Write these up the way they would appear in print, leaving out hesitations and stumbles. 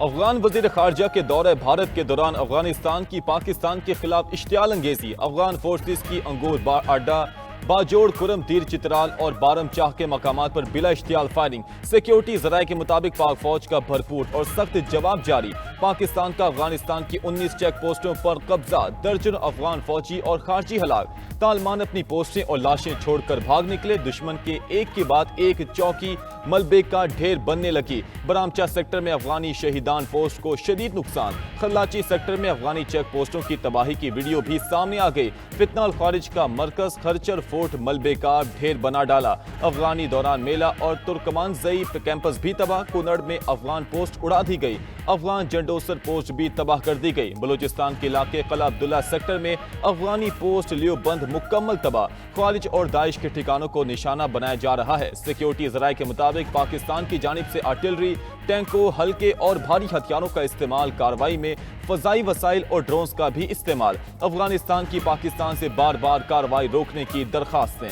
افغان وزیر خارجہ کے دورہ بھارت کے دوران افغانستان کی پاکستان کے خلاف اشتعال انگیزی، افغان فورسز کی انگور اڈہ، باجوڑ، کرم، تیر چترال اور بارم چاہ کے مقامات پر بلا اشتعال فائرنگ۔ سیکیورٹی ذرائع کے مطابق پاک فوج کا بھرپور اور سخت جواب جاری۔ پاکستان کا افغانستان کی 19 چیک پوسٹوں پر قبضہ، درجن افغان فوجی اور خارجی ہلاک۔ طالبان اپنی پوسٹیں اور لاشیں چھوڑ کر بھاگ نکلے، دشمن کے ایک کے بعد ایک چوکی ملبے کا ڈھیر بننے لگی۔ برامچہ سیکٹر میں افغانی شہیدان پوسٹ کو شدید نقصان، خلاچی سیکٹر میں افغانی چیک پوسٹوں کی تباہی کی ویڈیو بھی سامنے آ گئی۔ فتنہ الخارج کا مرکز خرچر فورٹ ملبے کا ڈھیر بنا ڈالا۔ افغانی دوران میلہ اور ترکمان زئی کیمپس بھی تباہ، کنڑ میں افغان پوسٹ اڑا دی گئی، افغان جنڈوسر پوسٹ بھی تباہ کر دی گئی۔ بلوچستان کے علاقے قلعہ عبداللہ سیکٹر میں افغانی پوسٹ لیو بند مکمل تباہ، خارج اور داعش کے ٹھکانوں کو نشانہ بنایا جا رہا ہے۔ سیکیورٹی ذرائع کے مطابق پاکستان کی جانب سے آرٹلری، ٹینکوں، ہلکے اور بھاری ہتھیاروں کا استعمال، کارروائی میں فضائی وسائل اور ڈرونز کا بھی استعمال۔ افغانستان کی پاکستان سے بار بار کارروائی روکنے کی درخواستیں۔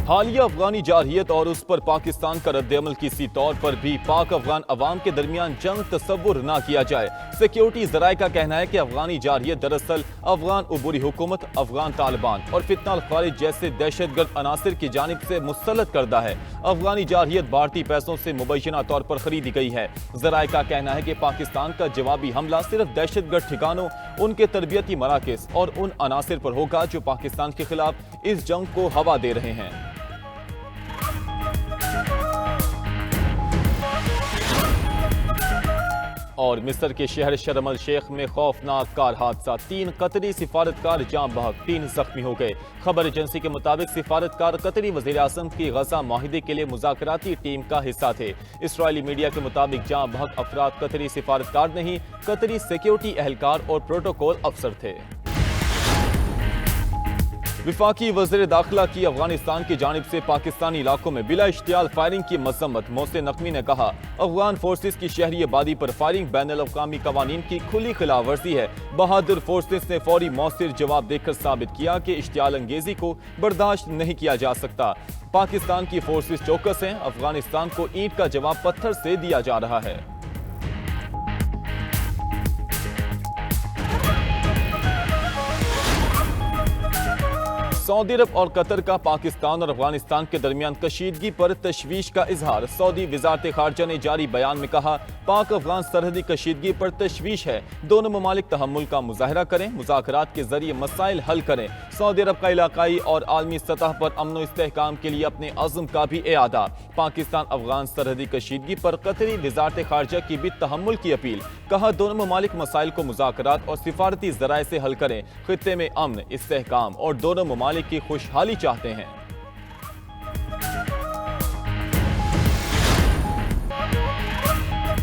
حالیہ افغانی جارحیت اور اس پر پاکستان کا رد عمل کسی طور پر بھی پاک افغان عوام کے درمیان جنگ تصور نہ کیا جائے۔ سیکیورٹی ذرائع کا کہنا ہے کہ افغانی جارحیت دراصل افغان عبوری حکومت، افغان طالبان اور فتنہ الخارج جیسے دہشت گرد عناصر کی جانب سے مسلط کردہ ہے۔ افغانی جارحیت بھارتی پیسوں سے مبینہ طور پر خریدی گئی ہے۔ ذرائع کا کہنا ہے کہ پاکستان کا جوابی حملہ صرف دہشت گرد ٹھکانوں، ان کے تربیتی مراکز اور ان عناصر پر ہوگا جو پاکستان کے خلاف اس جنگ کو ہوا دے رہے ہیں۔ اور مصر کے شہر شرم الشیخ میں خوفناک کار حادثہ، 3 قطری سفارتکار جاں بحق، 3 زخمی ہو گئے۔ خبر ایجنسی کے مطابق سفارتکار قطری وزیر اعظم کی غزہ معاہدے کے لیے مذاکراتی ٹیم کا حصہ تھے۔ اسرائیلی میڈیا کے مطابق جاں بحق افراد قطری سفارتکار نہیں، قطری سیکیورٹی اہلکار اور پروٹوکول افسر تھے۔ وفاقی وزیر داخلہ کی افغانستان کی جانب سے پاکستانی علاقوں میں بلا اشتعال فائرنگ کی مذمت۔ محسن نقوی نے کہا، افغان فورسز کی شہری آبادی پر فائرنگ بین الاقوامی قوانین کی کھلی خلاف ورزی ہے۔ بہادر فورسز نے فوری مؤثر جواب دے کر ثابت کیا کہ اشتعال انگیزی کو برداشت نہیں کیا جا سکتا۔ پاکستان کی فورسز چوکس ہیں، افغانستان کو اینٹ کا جواب پتھر سے دیا جا رہا ہے۔ سعودی عرب اور قطر کا پاکستان اور افغانستان کے درمیان کشیدگی پر تشویش کا اظہار۔ سعودی وزارت خارجہ نے جاری بیان میں کہا، پاک افغان سرحدی کشیدگی پر تشویش ہے، دونوں ممالک تحمل کا مظاہرہ کریں، مذاکرات کے ذریعے مسائل حل کریں۔ سعودی عرب کا علاقائی اور عالمی سطح پر امن و استحکام کے لیے اپنے عزم کا بھی اعادہ۔ پاکستان افغان سرحدی کشیدگی پر قطری وزارت خارجہ کی بھی تحمل کی اپیل۔ کہا، دونوں ممالک مسائل کو مذاکرات اور سفارتی ذرائع سے حل کریں، خطے میں امن، استحکام اور دونوں ممالک کی خوشحالی چاہتے ہیں۔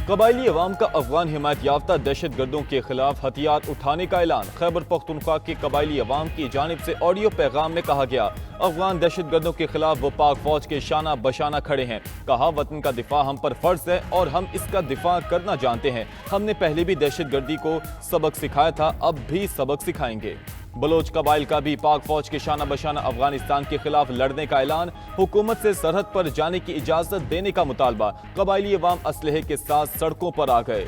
قبائلی عوام کا افغان حمایت یافتہ دہشت گردوں کے خلاف ہتھیار اٹھانے کا اعلان۔ خیبر پختونخوا کے قبائلی عوام کی جانب سے آڈیو پیغام میں کہا گیا، افغان دہشت گردوں کے خلاف وہ پاک فوج کے شانہ بشانہ کھڑے ہیں۔ کہا، وطن کا دفاع ہم پر فرض ہے اور ہم اس کا دفاع کرنا جانتے ہیں۔ ہم نے پہلے بھی دہشت گردی کو سبق سکھایا تھا، اب بھی سبق سکھائیں گے۔ بلوچ قبائل کا بھی پاک فوج کے شانہ بشانہ افغانستان کے خلاف لڑنے کا اعلان۔ حکومت سے سرحد پر جانے کی اجازت دینے کا مطالبہ۔ قبائلی عوام اسلحے کے ساتھ سڑکوں پر آ گئے۔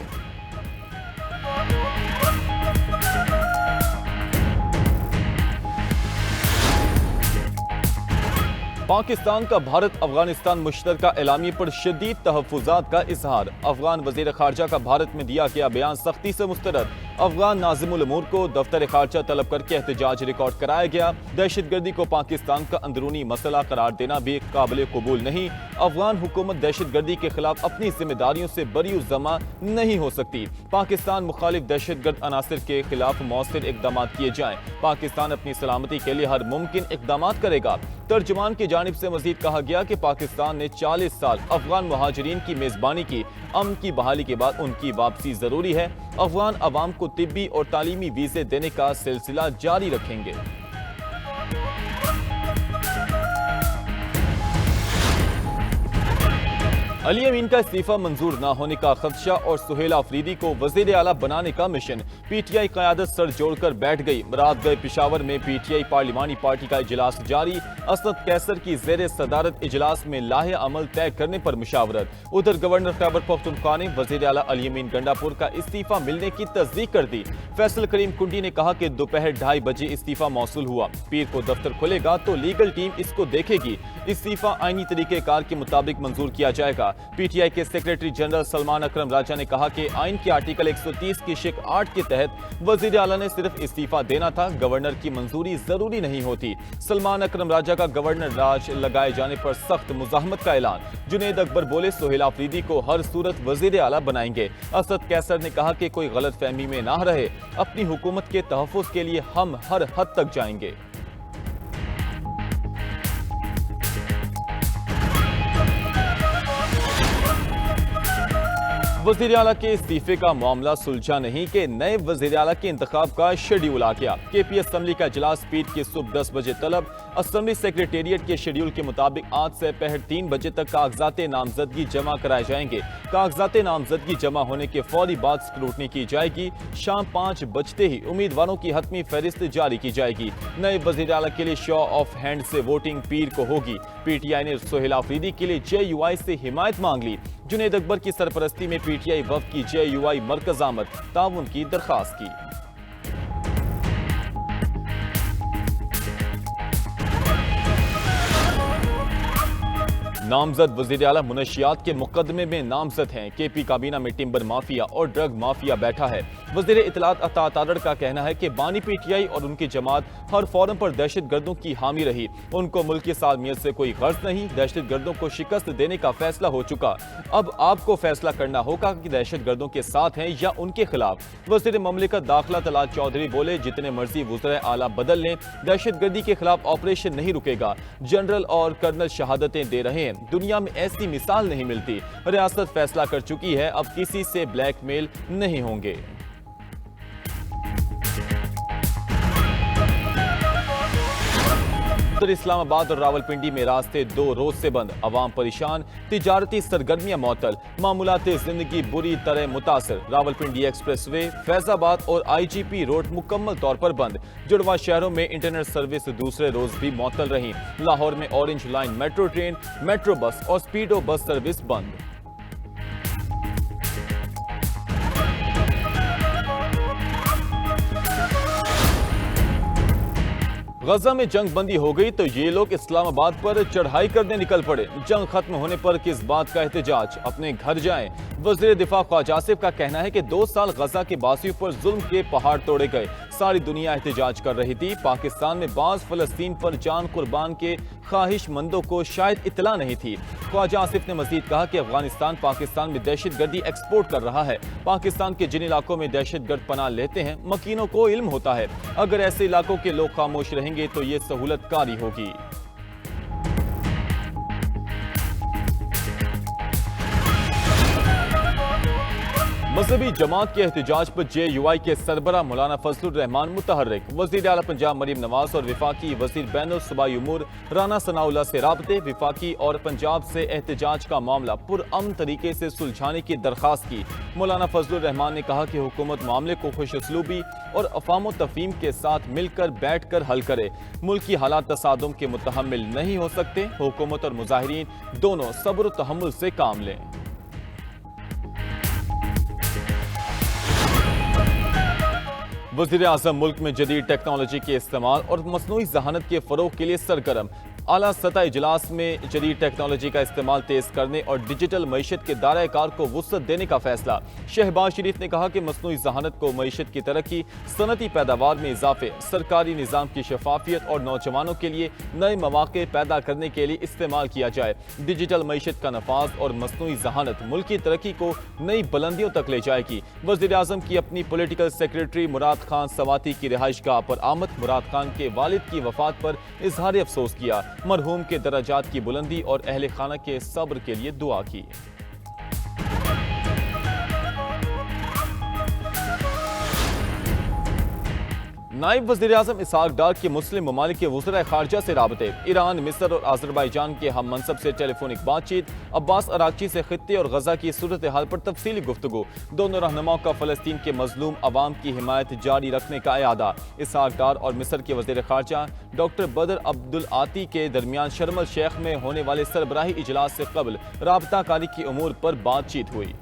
پاکستان کا بھارت افغانستان مشترکہ اعلامیے پر شدید تحفظات کا اظہار۔ افغان وزیر خارجہ کا بھارت میں دیا گیا بیان سختی سے مسترد۔ افغان ناظم الامور کو دفتر خارجہ طلب کر کے احتجاج ریکارڈ کرایا گیا۔ دہشت گردی کو پاکستان کا اندرونی مسئلہ قرار دینا بھی قابل قبول نہیں۔ افغان حکومت دہشت گردی کے خلاف اپنی ذمہ داریوں سے بری و ذمہ نہیں ہو سکتی۔ پاکستان مخالف دہشت گرد عناصر کے خلاف مؤثر اقدامات کیے جائیں۔ پاکستان اپنی سلامتی کے لیے ہر ممکن اقدامات کرے گا۔ ترجمان کی جانب سے مزید کہا گیا کہ پاکستان نے 40 سال افغان مہاجرین کی میزبانی کی۔ امن کی بحالی کے بعد ان کی واپسی ضروری ہے۔ افغان عوام کو طبی اور تعلیمی ویزے دینے کا سلسلہ جاری رکھیں گے۔ علی امین کا استعفی منظور نہ ہونے کا خدشہ اور سہیل آفریدی کو وزیر اعلیٰ بنانے کا مشن، پی ٹی آئی قیادت سر جوڑ کر بیٹھ گئی۔ رات گئے پشاور میں پی ٹی آئی پارلیمانی پارٹی کا اجلاس جاری، اسد کیسر کی زیر صدارت اجلاس میں لاہے عمل طے کرنے پر مشاورت۔ ادھر گورنر خیبر پختونخوا نے وزیر اعلیٰ علی امین گنڈاپور کا استعفی ملنے کی تصدیق کر دی۔ فیصل کریم کنڈی نے کہا کہ دوپہر 2:30 بجے استعفی موصول ہوا، پیر کو دفتر کھلے گا تو لیگل ٹیم اس کو دیکھے گی، استعفی آئینی طریقہ کار کے مطابق منظور کیا جائے گا۔ پی ٹی آئی کے سیکریٹری جنرل سلمان اکرم راجہ نے کہا کہ آئین کے آرٹیکل 130 کی شق 8 کے تحت وزیر اعلیٰ نے صرف استعفی دینا تھا، گورنر کی منظوری ضروری نہیں ہوتی۔ سلمان اکرم راجہ کا گورنر راج لگائے جانے پر سخت مزاحمت کا اعلان۔ جنید اکبر بولے سہیل آفریدی کو ہر صورت وزیر اعلیٰ بنائیں گے۔ اسد کیسر نے کہا کہ کوئی غلط فہمی میں نہ رہے، اپنی حکومت کے تحفظ کے لیے ہم ہر حد تک جائیں گے۔ وزیر اعلیٰ کے استعفے کا معاملہ سلجھا نہیں کہ نئے وزیر اعلیٰ کے انتخاب کا شیڈیول آ گیا۔ کے پی اسمبلی کا اجلاس پیر کے صبح 10 بجے طلب۔ اسمبلی سیکریٹریٹ کے شیڈیول کے مطابق آج سے پہر 3 بجے تک کاغذات نامزدگی جمع کرائے جائیں گے۔ کاغذات نامزدگی جمع ہونے کے فوری بعد اسکروٹنی کی جائے گی۔ شام 5 بجتے ہی امیدواروں کی حتمی فہرست جاری کی جائے گی۔ نئے وزیر اعلیٰ کے لیے شو آف ہینڈ سے ووٹنگ پیر کو ہوگی۔ پی ٹی آئی نے سہیل آفریدی کے لیے جے یو آئی سے حمایت مانگ لی۔ جنید اکبر کی سرپرستی میں پی ٹی آئی وفد کی جے یو آئی مرکز آمد، تعاون کی درخواست کی۔ نامزد وزیر اعلیٰ منشیات کے مقدمے میں نامزد ہیں۔ کے پی کابینہ میں ٹمبر مافیا اور ڈرگ مافیا بیٹھا ہے۔ وزیر اطلاعات عطا تارڑ کا کہنا ہے کہ بانی پی ٹی آئی اور ان کی جماعت ہر فورم پر دہشت گردوں کی حامی رہی، ان کو ملک کی سالمیت سے کوئی غرض نہیں، دہشت گردوں کو شکست دینے کا فیصلہ ہو چکا، اب آپ کو فیصلہ کرنا ہوگا کہ دہشت گردوں کے ساتھ ہیں یا ان کے خلاف۔ وزیر مملکت داخلہ طلعت چودھری بولے جتنے مرضی وزرائے اعلیٰ بدل لیں، دہشت گردی کے خلاف آپریشن نہیں رکے گا۔ جنرل اور کرنل شہادتیں دے رہے ہیں، دنیا میں ایسی مثال نہیں ملتی، ریاست فیصلہ کر چکی ہے، اب کسی سے بلیک میل نہیں ہوں گے۔ ادھر اسلام آباد اور راولپنڈی میں راستے 2 روز سے بند، عوام پریشان، تجارتی سرگرمیاں معطل، معمولات زندگی بری طرح متاثر۔ راولپنڈی ایکسپریس وے، فیض آباد اور آئی جی پی روڈ مکمل طور پر بند۔ جڑواں شہروں میں انٹرنیٹ سروس دوسرے روز بھی معطل رہی۔ لاہور میں orange line metro train, metro bus اور سپیڈو بس سروس بند۔ غزہ میں جنگ بندی ہو گئی تو یہ لوگ اسلام آباد پر چڑھائی کرنے نکل پڑے، جنگ ختم ہونے پر کس بات کا احتجاج، اپنے گھر جائیں۔ وزیر دفاع خواجہ آصف کا کہنا ہے کہ 2 سال غزہ کے باسیوں پر ظلم کے پہاڑ توڑے گئے، ساری دنیا احتجاج کر رہی تھی، پاکستان میں بعض فلسطین پر جان قربان کے خواہش مندوں کو شاید اطلاع نہیں تھی۔ خواجہ آصف نے مزید کہا کہ افغانستان پاکستان میں دہشت گردی ایکسپورٹ کر رہا ہے، پاکستان کے جن علاقوں میں دہشت گرد پناہ لیتے ہیں مکینوں کو علم ہوتا ہے، اگر ایسے علاقوں کے لوگ خاموش رہیں گے تو یہ سہولت کاری ہوگی۔ مذہبی جماعت کے احتجاج پر جے یو آئی کے سربراہ مولانا فضل الرحمان متحرک، وزیر اعلیٰ پنجاب مریم نواز اور وفاقی وزیر بین الصوبائی امور رانا ثناء اللہ سے رابطے، وفاقی اور پنجاب سے احتجاج کا معاملہ پرامن طریقے سے سلجھانے کی درخواست کی۔ مولانا فضل الرحمان نے کہا کہ حکومت معاملے کو خوش اسلوبی اور افہام و تفہیم کے ساتھ مل کر بیٹھ کر حل کرے، ملکی حالات تصادم کے متحمل نہیں ہو سکتے، حکومت اور مظاہرین دونوں صبر و تحمل سے کام لیں۔ وزیر اعظم ملک میں جدید ٹیکنالوجی کے استعمال اور مصنوعی ذہانت کے فروغ کے لیے سرگرم، اعلیٰ سطح اجلاس میں جدید ٹیکنالوجی کا استعمال تیز کرنے اور ڈیجیٹل معیشت کے دائرہ کار کو وسعت دینے کا فیصلہ۔ شہباز شریف نے کہا کہ مصنوعی ذہانت کو معیشت کی ترقی، صنعتی پیداوار میں اضافے، سرکاری نظام کی شفافیت اور نوجوانوں کے لیے نئے مواقع پیدا کرنے کے لیے استعمال کیا جائے۔ ڈیجیٹل معیشت کا نفاذ اور مصنوعی ذہانت ملکی ترقی کو نئی بلندیوں تک لے جائے گی۔ وزیر اعظم کی اپنی پولیٹیکل سیکریٹری مراد خان سواتی کی رہائش گاہ پر آمد، مراد خان کے والد کی وفات پر اظہار افسوس کیا، مرحوم کے درجات کی بلندی اور اہل خانہ کے صبر کے لیے دعا کی۔ نائب وزیر اعظم اسحاق ڈار کے مسلم ممالک کے وزرائے خارجہ سے رابطے، ایران، مصر اور آذربائیجان کے ہم منصب سے ٹیلی فونک بات چیت، عباس اراغچی سے خطے اور غزہ کی صورتحال پر تفصیلی گفتگو، دونوں رہنماؤں کا فلسطین کے مظلوم عوام کی حمایت جاری رکھنے کا اعادہ۔ اسحاق ڈار اور مصر کے وزیر خارجہ ڈاکٹر بدر عبدالعاطی کے درمیان شرم الشیخ میں ہونے والے سربراہی اجلاس سے قبل رابطہ کاری کے امور پر بات چیت ہوئی۔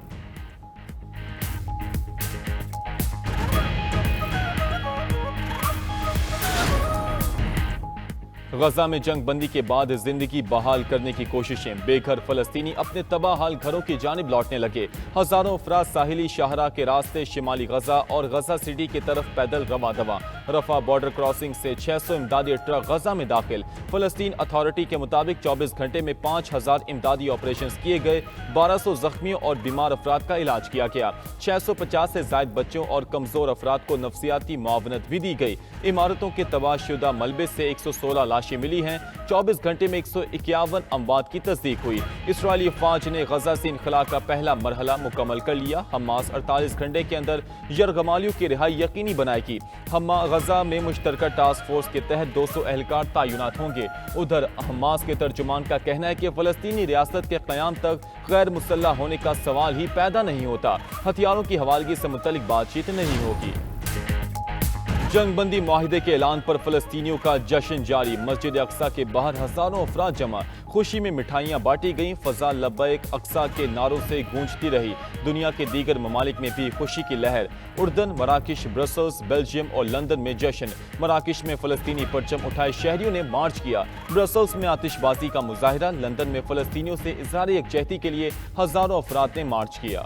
غزہ میں جنگ بندی کے بعد زندگی بحال کرنے کی کوششیں، بے گھر فلسطینی اپنے تباہ حال گھروں کی جانب لوٹنے لگے، ہزاروں افراد ساحلی شاہراہ کے راستے شمالی غزہ اور غزہ سٹی کی طرف پیدل رواں دواں۔ رفح بارڈر کراسنگ سے 600 امدادی ٹرک غزہ میں داخل، فلسطین اتھارٹی کے مطابق 24 گھنٹے میں 5000 امدادی آپریشنز کیے گئے، 1200 زخمیوں اور بیمار افراد کا علاج کیا گیا، 650 سے زائد بچوں اور کمزور افراد کو نفسیاتی معاونت بھی دی گئی۔ عمارتوں کے تباہ شدہ ملبے سے 116 لاشیں ملی ہیں، 24 گھنٹے میں 151 اموات کی تصدیق ہوئی۔ اسرائیلی فوج نے غزہ سے انخلاء کا پہلا مرحلہ مکمل کر لیا، حماس 48 گھنٹے کے اندر یرغمالیوں کی رہائی یقینی بنائے گی۔ غزہ میں مشترکہ ٹاسک فورس کے تحت 200 اہلکار تعینات ہوں گے۔ ادھر حماس کے ترجمان کا کہنا ہے کہ فلسطینی ریاست کے قیام تک غیر مسلح ہونے کا سوال ہی پیدا نہیں ہوتا، ہتھیاروں کی حوالگی سے متعلق بات چیت نہیں ہوگی۔ جنگ بندی معاہدے کے اعلان پر فلسطینیوں کا جشن جاری، مسجد اقصیٰ کے باہر ہزاروں افراد جمع، خوشی میں مٹھائیاں بانٹی گئیں، فضا لبیک اقصیٰ کے نعروں سے گونجتی رہی۔ دنیا کے دیگر ممالک میں بھی خوشی کی لہر، اردن، مراکش، برسلز، بیلجیم اور لندن میں جشن۔ مراکش میں فلسطینی پرچم اٹھائے شہریوں نے مارچ کیا، برسلز میں آتش بازی کا مظاہرہ، لندن میں فلسطینیوں سے اظہار یکجہتی کے لیے ہزاروں افراد نے مارچ کیا۔